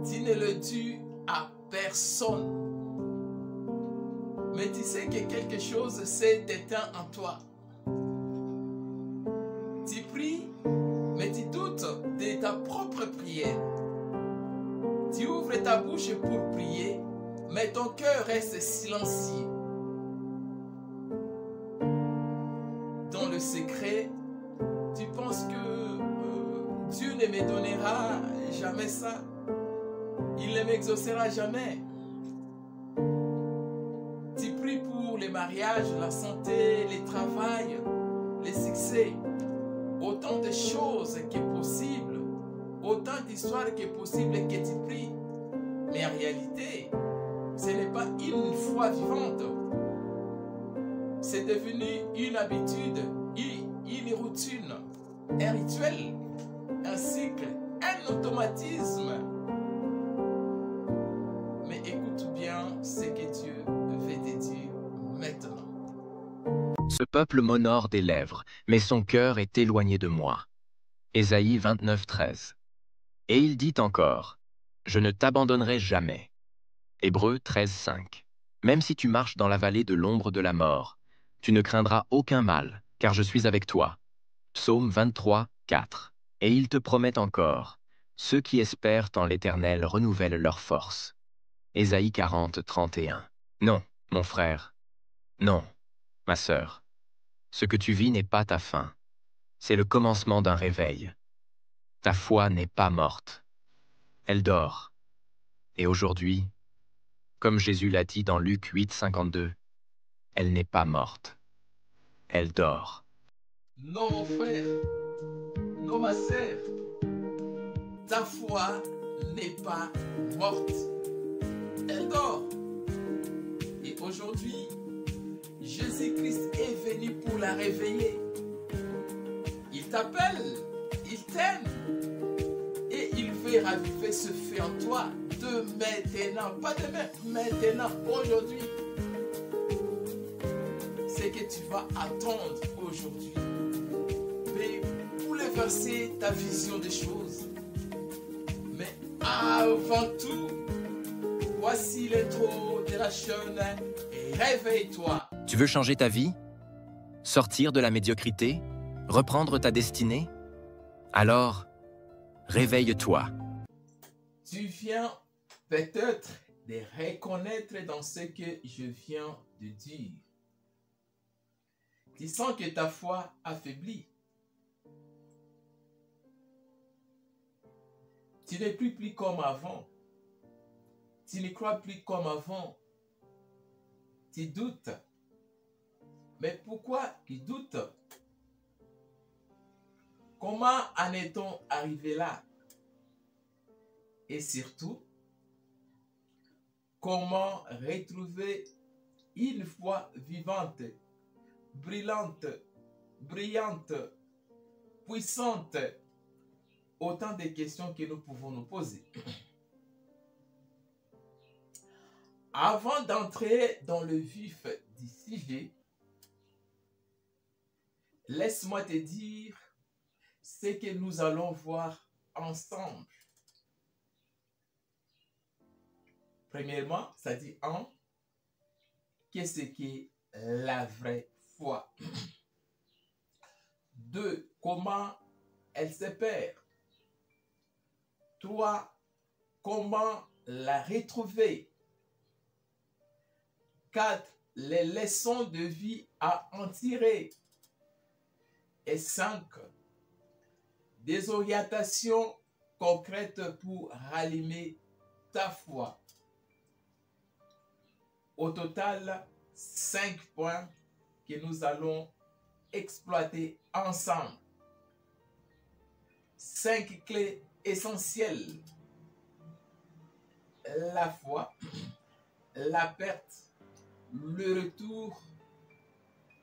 Tu ne le dis à personne. Mais tu sais que quelque chose s'est éteint en toi. Tu pries, mais tu doutes de ta propre prière. Tu ouvres ta bouche pour prier, mais ton cœur reste silencieux. Dans le secret, tu penses que Dieu ne me donnera jamais ça. Il ne m'exaucera jamais. Tu pries pour les mariages, la santé, le travail, les succès. Autant de choses que possible, autant d'histoires que possible que tu pries. Mais en réalité, ce n'est pas une foi vivante. C'est devenu une habitude, une routine, un rituel, un cycle, un automatisme. Mais écoute bien ce que Dieu veut te dire maintenant. Ce peuple m'honore des lèvres, mais son cœur est éloigné de moi. Ésaïe 29, 13. Et il dit encore, je ne t'abandonnerai jamais. Hébreux 13, 5. Même si tu marches dans la vallée de l'ombre de la mort, tu ne craindras aucun mal, car je suis avec toi. Psaume 23, 4. Et il te promet encore, ceux qui espèrent en l'Éternel renouvellent leur force. Ésaïe 40, 31. Non, mon frère. Non, ma sœur. Ce que tu vis n'est pas ta fin. C'est le commencement d'un réveil. Ta foi n'est pas morte. Elle dort. Et aujourd'hui, comme Jésus l'a dit dans Luc 8, 52, elle n'est pas morte. Elle dort. Non, mon frère, non, ma sœur, ta foi n'est pas morte. Elle dort. Et aujourd'hui, Jésus-Christ est venu pour la réveiller. Il t'appelle, il t'aime. Et il veut raviver ce feu en toi de maintenant. Pas demain, maintenant, aujourd'hui. C'est que tu vas attendre aujourd'hui. Mais bouleverser ta vision des choses. Mais avant tout, voici l'intro de la chaîne et réveille-toi. Tu veux changer ta vie? Sortir de la médiocrité? Reprendre ta destinée? Alors, réveille-toi. Tu viens peut-être de reconnaître dans ce que je viens de dire. Tu sens que ta foi affaiblit. Tu n'es plus comme avant. Tu ne crois plus comme avant. Tu doutes. Mais pourquoi tu doutes? Comment en est-on arrivé là? Et surtout, comment retrouver une foi vivante, brillante, puissante? Autant de questions que nous pouvons nous poser. Avant d'entrer dans le vif du sujet, laisse-moi te dire ce que nous allons voir ensemble. Premièrement, ça dit qu'est-ce qu'est la vraie foi? 2, comment elle se perd? 3, comment la retrouver? 4, les leçons de vie à en tirer. Et 5, des orientations concrètes pour rallumer ta foi. Au total, 5 points que nous allons exploiter ensemble. 5 clés essentielles. La foi, la perte, le retour,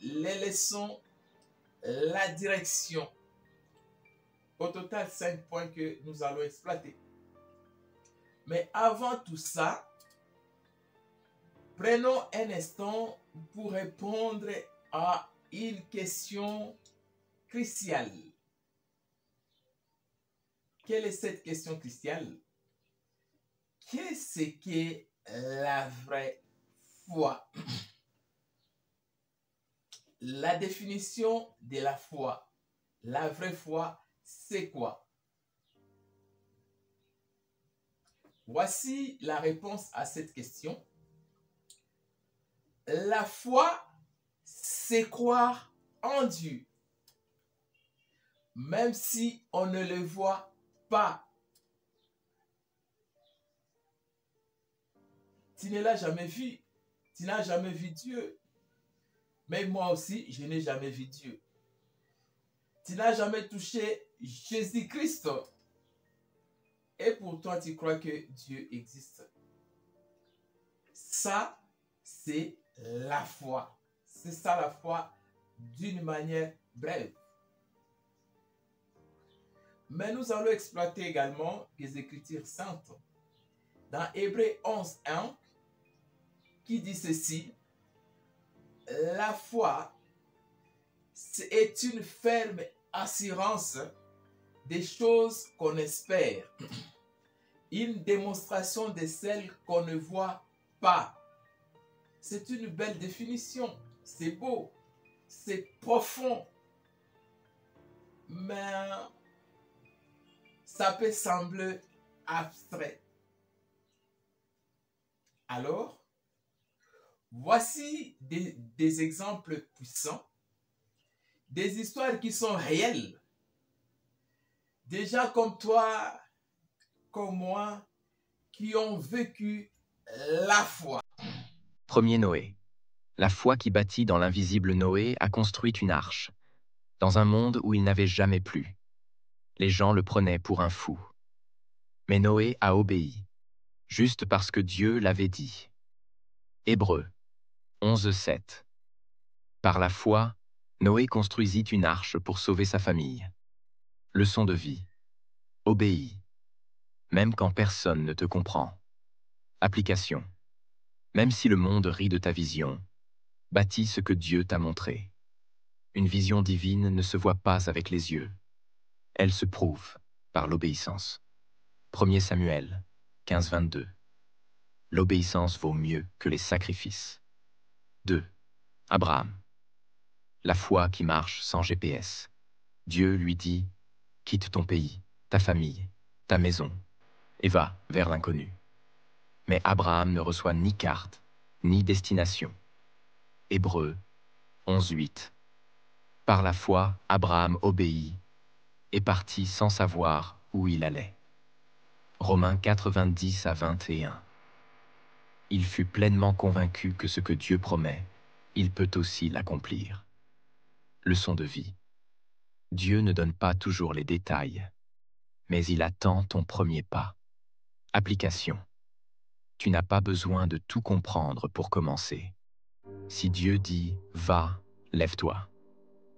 les leçons, la direction. Au total, 5 points que nous allons exploiter. Mais avant tout ça, prenons un instant pour répondre à une question cruciale. Quelle est cette question cruciale? qu'est-ce qu'est la vraie foi? La définition de la foi, la vraie foi, c'est quoi? Voici la réponse à cette question. La foi, c'est croire en Dieu, même si on ne le voit pas. Tu ne l'as jamais vu, tu n'as jamais vu Dieu. Mais moi aussi, je n'ai jamais vu Dieu. Tu n'as jamais touché Jésus-Christ. Et pourtant, tu crois que Dieu existe. Ça, c'est la foi. C'est ça la foi d'une manière brève. Mais nous allons exploiter également les Écritures saintes. Dans Hébreux 11:1, qui dit ceci: la foi est une ferme assurance des choses qu'on espère, une démonstration de celles qu'on ne voit pas. C'est une belle définition, c'est beau, c'est profond, mais ça peut sembler abstrait. Alors, voici des exemples puissants, des histoires qui sont réelles. Des gens comme toi, comme moi, qui ont vécu la foi. Premier Noé. La foi qui bâtit dans l'invisible Noé a construit une arche, dans un monde où il n'avait jamais plu. Les gens le prenaient pour un fou. Mais Noé a obéi, juste parce que Dieu l'avait dit. Hébreux 11:7. Par la foi, Noé construisit une arche pour sauver sa famille. Leçon de vie. Obéis, même quand personne ne te comprend. Application. Même si le monde rit de ta vision, bâtis ce que Dieu t'a montré. Une vision divine ne se voit pas avec les yeux. Elle se prouve par l'obéissance. 1 Samuel 15:22. L'obéissance vaut mieux que les sacrifices. 2. Abraham. La foi qui marche sans GPS. Dieu lui dit: quitte ton pays, ta famille, ta maison, et va vers l'inconnu. Mais Abraham ne reçoit ni carte, ni destination. Hébreux 11:8. Par la foi, Abraham obéit et partit sans savoir où il allait. Romains 90:21. Il fut pleinement convaincu que ce que Dieu promet, il peut aussi l'accomplir. Leçon de vie. Dieu ne donne pas toujours les détails, mais il attend ton premier pas. Application. Tu n'as pas besoin de tout comprendre pour commencer. Si Dieu dit « va, lève-toi »,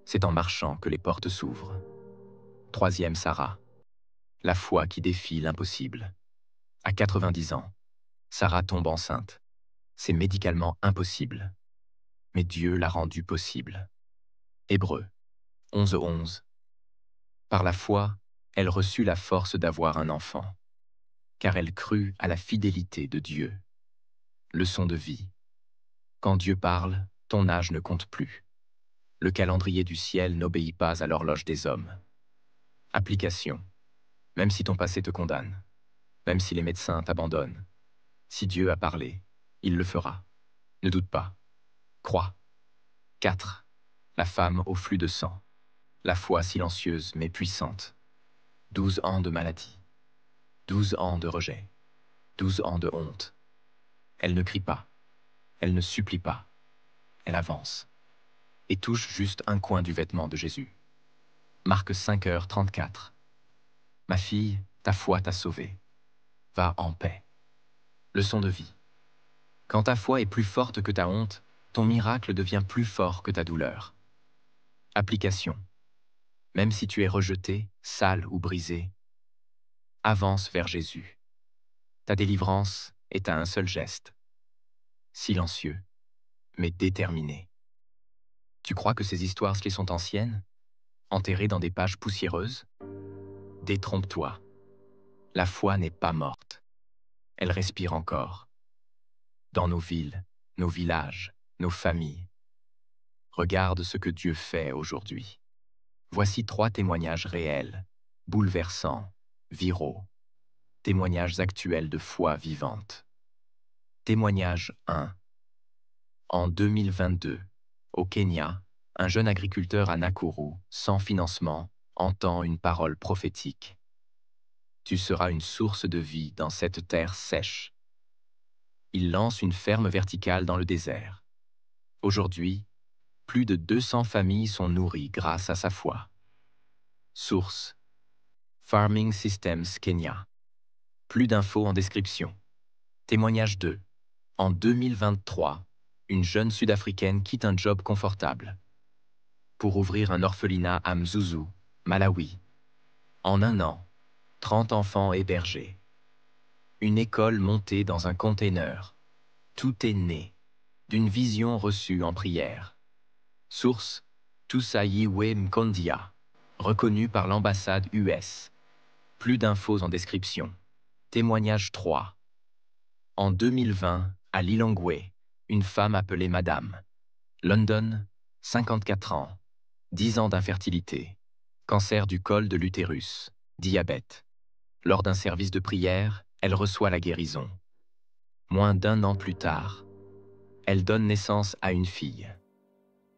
c'est en marchant que les portes s'ouvrent. 3e Sarah. La foi qui défie l'impossible. À 90 ans, Sarah tombe enceinte. C'est médicalement impossible. Mais Dieu l'a rendu possible. Hébreux 11:11. Par la foi, elle reçut la force d'avoir un enfant, car elle crut à la fidélité de Dieu. Leçon de vie. Quand Dieu parle, ton âge ne compte plus. Le calendrier du ciel n'obéit pas à l'horloge des hommes. Application. Même si ton passé te condamne, même si les médecins t'abandonnent, si Dieu a parlé, il le fera. Ne doute pas. Crois. 4. La femme au flux de sang. La foi silencieuse mais puissante. 12 ans de maladie. 12 ans de rejet. 12 ans de honte. Elle ne crie pas. Elle ne supplie pas. Elle avance. Et touche juste un coin du vêtement de Jésus. Marc 5:34. Ma fille, ta foi t'a sauvée. Va en paix. Leçon de vie. Quand ta foi est plus forte que ta honte, ton miracle devient plus fort que ta douleur. Application. Même si tu es rejeté, sale ou brisé, avance vers Jésus. Ta délivrance est à un seul geste. Silencieux, mais déterminé. Tu crois que ces histoires qui sont anciennes, enterrées dans des pages poussiéreuses? Détrompe-toi. La foi n'est pas morte. elle respire encore. Dans nos villes, nos villages, nos familles. Regarde ce que Dieu fait aujourd'hui. Voici 3 témoignages réels, bouleversants, viraux. Témoignages actuels de foi vivante. Témoignage 1. En 2022, au Kenya, un jeune agriculteur à Nakuru, sans financement, entend une parole prophétique. Tu seras une source de vie dans cette terre sèche. Il lance une ferme verticale dans le désert. Aujourd'hui, plus de 200 familles sont nourries grâce à sa foi. Source: Farming Systems Kenya. Plus d'infos en description. Témoignage 2. En 2023, une jeune Sud-Africaine quitte un job confortable pour ouvrir un orphelinat à Mzuzu, Malawi. En un an, 30 enfants hébergés. Une école montée dans un container. Tout est né d'une vision reçue en prière. Source: Tusayiwe Mkondia, reconnu par l'ambassade US. Plus d'infos en description. Témoignage 3. En 2020, à Lilongwe, une femme appelée Madame. London, 54 ans. 10 ans d'infertilité. Cancer du col de l'utérus. Diabète. Lors d'un service de prière, elle reçoit la guérison. Moins d'1 an plus tard, elle donne naissance à une fille.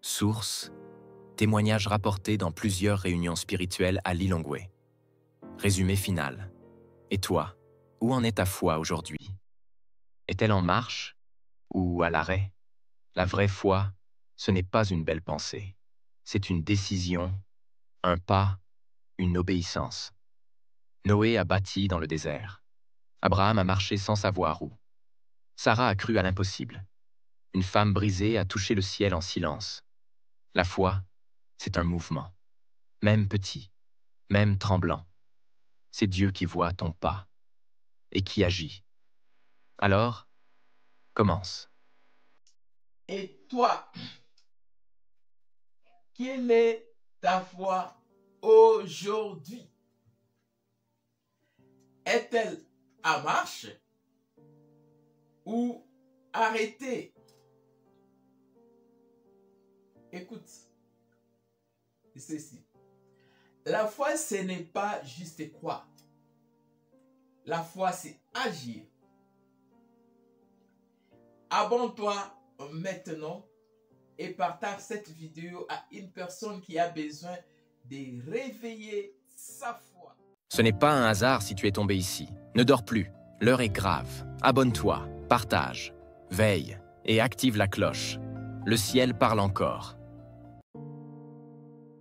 Source: témoignage rapporté dans plusieurs réunions spirituelles à Lilongwe. Résumé final. Et toi, où en est ta foi aujourd'hui? Est-elle en marche ou à l'arrêt? La vraie foi, ce n'est pas une belle pensée. C'est une décision, un pas, une obéissance. Noé a bâti dans le désert. Abraham a marché sans savoir où. Sarah a cru à l'impossible. Une femme brisée a touché le ciel en silence. La foi, c'est un mouvement. Même petit, même tremblant. C'est Dieu qui voit ton pas et qui agit. Alors, commence. Et toi, quelle est ta foi aujourd'hui? Est-elle en marche ou arrêtée? Écoute, ceci. La foi, ce n'est pas juste croire. La foi, c'est agir. Abonne-toi maintenant et partage cette vidéo à une personne qui a besoin de réveiller sa foi. Ce n'est pas un hasard si tu es tombé ici. Ne dors plus. L'heure est grave. Abonne-toi, partage, veille et active la cloche. Le ciel parle encore.